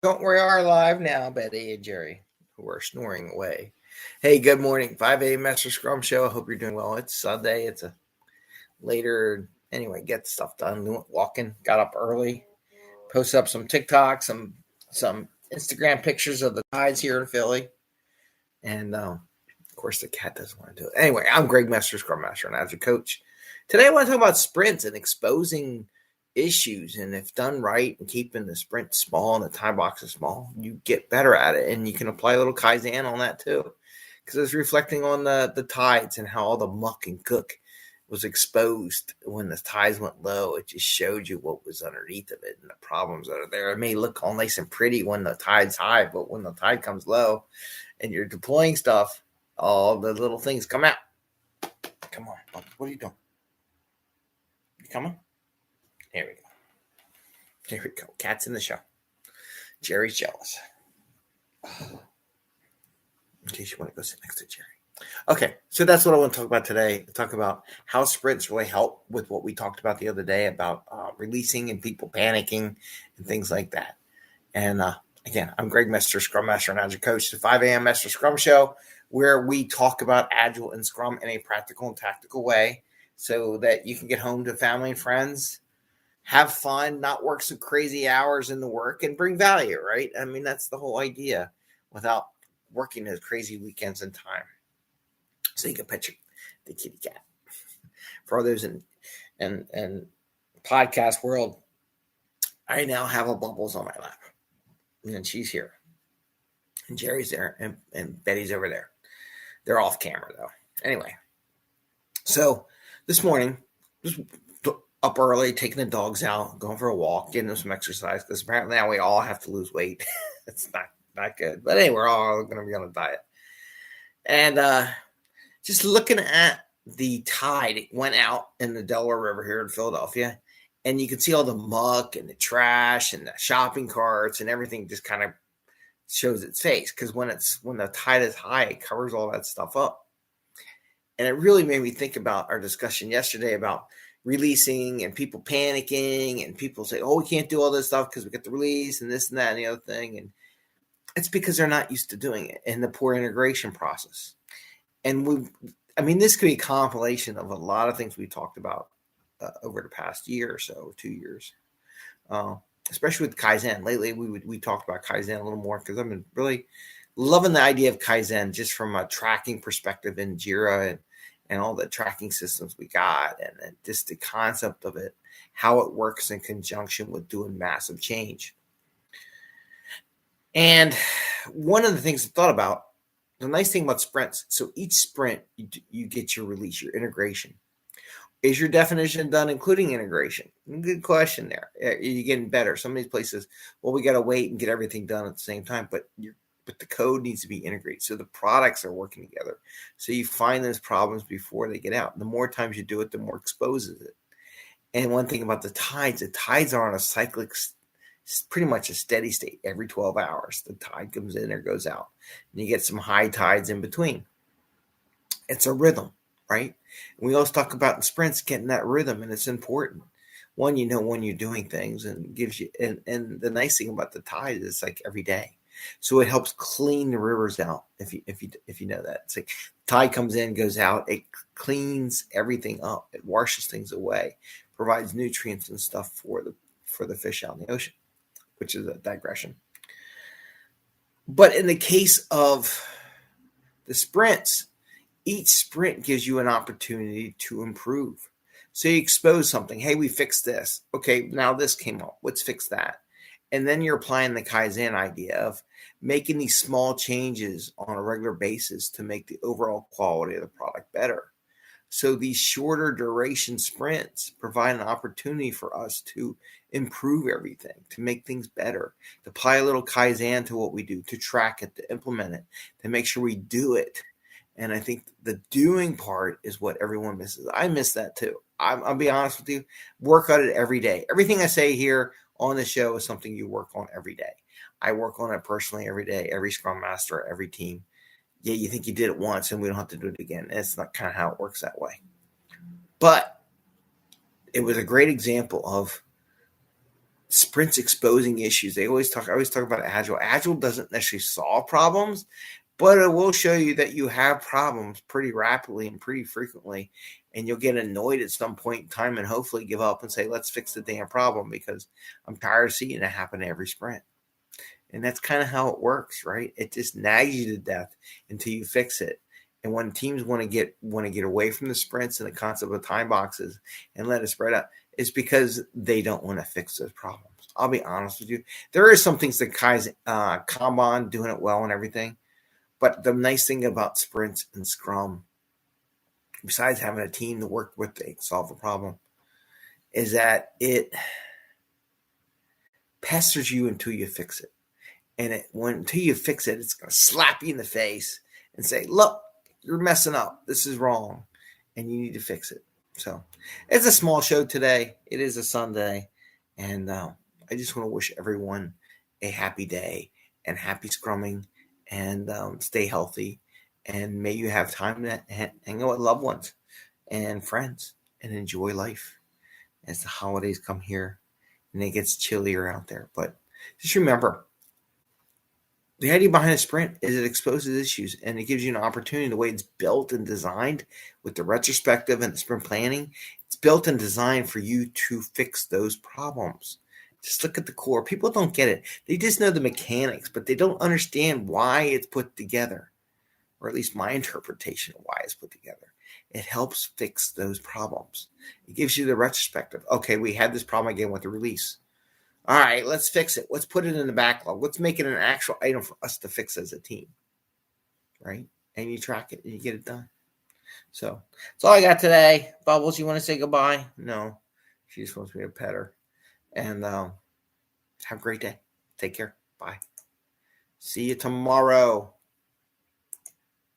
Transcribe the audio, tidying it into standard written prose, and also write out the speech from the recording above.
Don't we are live now, Betty and Jerry, who are snoring away. Hey, good morning. 5 a.m. Mester Scrum Show. I hope you're doing well. It's Sunday. It's a later, anyway, get stuff done. Went walking, got up early, posted up some TikTok, some Instagram pictures of the tides here in Philly. And of course, the cat doesn't want to do it. Anyway, I'm Greg Mester, Scrum Master and Agile Coach. Today, I want to talk about sprints and exposing issues, and if done right and keeping the sprint small and the time boxes small, you get better at it, and you can apply a little Kaizen on that too, because it's reflecting on the tides and how all the muck and gook was exposed when the tides went low. It just showed you what was underneath of it and the problems that are there. It may look all nice and pretty when the tide's high, but when the tide comes low and you're deploying stuff, all the little things come out. Come on, what are you doing? You coming? There we go. There we go. Cat's in the show. Jerry's jealous. In case you want to go sit next to Jerry. Okay, so that's what I want to talk about today. Talk about how sprints really help with what we talked about the other day about releasing and people panicking and things like that. And again, I'm Greg Mester, Scrum Master and Agile Coach. The 5 a.m. Mester Scrum Show, where we talk about Agile and Scrum in a practical and tactical way so that you can get home to family and friends, have fun, not work some crazy hours in the work, and bring value, right? I mean, that's the whole idea without working those crazy weekends and time. So you can picture the kitty cat. For others in podcast world, I now have a Bubbles on my lap. And she's here. And Jerry's there, and Betty's over there. They're off camera, though. Anyway, so this morning, just up early, taking the dogs out, going for a walk, getting them some exercise, because apparently now we all have to lose weight. It's not good. But anyway, we're all going to be on a diet. And just looking at the tide, it went out in the Delaware River here in Philadelphia, and you can see all the muck and the trash and the shopping carts and everything just kind of shows its face, because when the tide is high, it covers all that stuff up. And it really made me think about our discussion yesterday about releasing and people panicking, and people say, oh, we can't do all this stuff because we got the release and this and that and the other thing. And it's because they're not used to doing it and the poor integration process. And this could be a compilation of a lot of things we talked about over the past year or so, 2 years, especially with Kaizen. Lately, we talked about Kaizen a little more because I've been really loving the idea of Kaizen just from a tracking perspective in Jira and all the tracking systems we got, and just the concept of it, how it works in conjunction with doing massive change. And one of the things I thought about, the nice thing about sprints, so each sprint, you get your release, your integration. Is your definition done including integration? Good question there. You're getting better. Some of these places, well, we got to wait and get everything done at the same time, but the code needs to be integrated. So the products are working together. So you find those problems before they get out. The more times you do it, the more exposes it. And one thing about the tides are on a cyclic, pretty much a steady state. Every 12 hours, the tide comes in or goes out. And you get some high tides in between. It's a rhythm, right? And we always talk about in sprints getting that rhythm, and it's important. One, when you're doing things, and it gives you, and the nice thing about the tide is it's like every day. So it helps clean the rivers out. If you know that, it's like tide comes in, goes out, it cleans everything up, it washes things away, provides nutrients and stuff for the fish out in the ocean, which is a digression. But in the case of the sprints, each sprint gives you an opportunity to improve. So you expose something. Hey, we fixed this. Okay, now this came up. Let's fix that. And then you're applying the Kaizen idea of making these small changes on a regular basis to make the overall quality of the product better. So these shorter duration sprints provide an opportunity for us to improve everything, to make things better, to apply a little Kaizen to what we do, to track it, to implement it, to make sure we do it. And I think the doing part is what everyone misses. I miss that too. I'll be honest with you. Work on it every day. Everything I say here on the show is something you work on every day. I work on it personally every day, every Scrum Master, every team. Yeah, you think you did it once and we don't have to do it again. It's not kind of how it works that way. But it was a great example of sprints exposing issues. I always talk about Agile. Agile doesn't necessarily solve problems, but it will show you that you have problems pretty rapidly and pretty frequently, and you'll get annoyed at some point in time and hopefully give up and say, let's fix the damn problem, because I'm tired of seeing it happen every sprint. And that's kind of how it works, right? It just nags you to death until you fix it. And when teams want to get away from the sprints and the concept of time boxes and let it spread out, it's because they don't want to fix those problems. I'll be honest with you. There are some things that Kanban doing it well and everything. But the nice thing about sprints and Scrum, besides having a team to work with to solve a problem, is that it pesters you until you fix it. And until you fix it, it's going to slap you in the face and say, look, you're messing up. This is wrong. And you need to fix it. So it's a small show today. It is a Sunday. And I just want to wish everyone a happy day and happy scrumming, and stay healthy. And may you have time to hang out with loved ones and friends and enjoy life as the holidays come here and it gets chillier out there. But just remember, the idea behind a sprint is it exposes issues and it gives you an opportunity. The way it's built and designed with the retrospective and the sprint planning, it's built and designed for you to fix those problems. Just look at the core. People don't get it. They just know the mechanics, but they don't understand why it's put together, or at least my interpretation of why it's put together. It helps fix those problems. It gives you the retrospective. Okay, we had this problem again with the release. All right, let's fix it. Let's put it in the backlog. Let's make it an actual item for us to fix as a team, right? And you track it and you get it done. So that's all I got today. Bubbles, you want to say goodbye? No, she just wants me to pet her. And have a great day. Take care. Bye. See you tomorrow.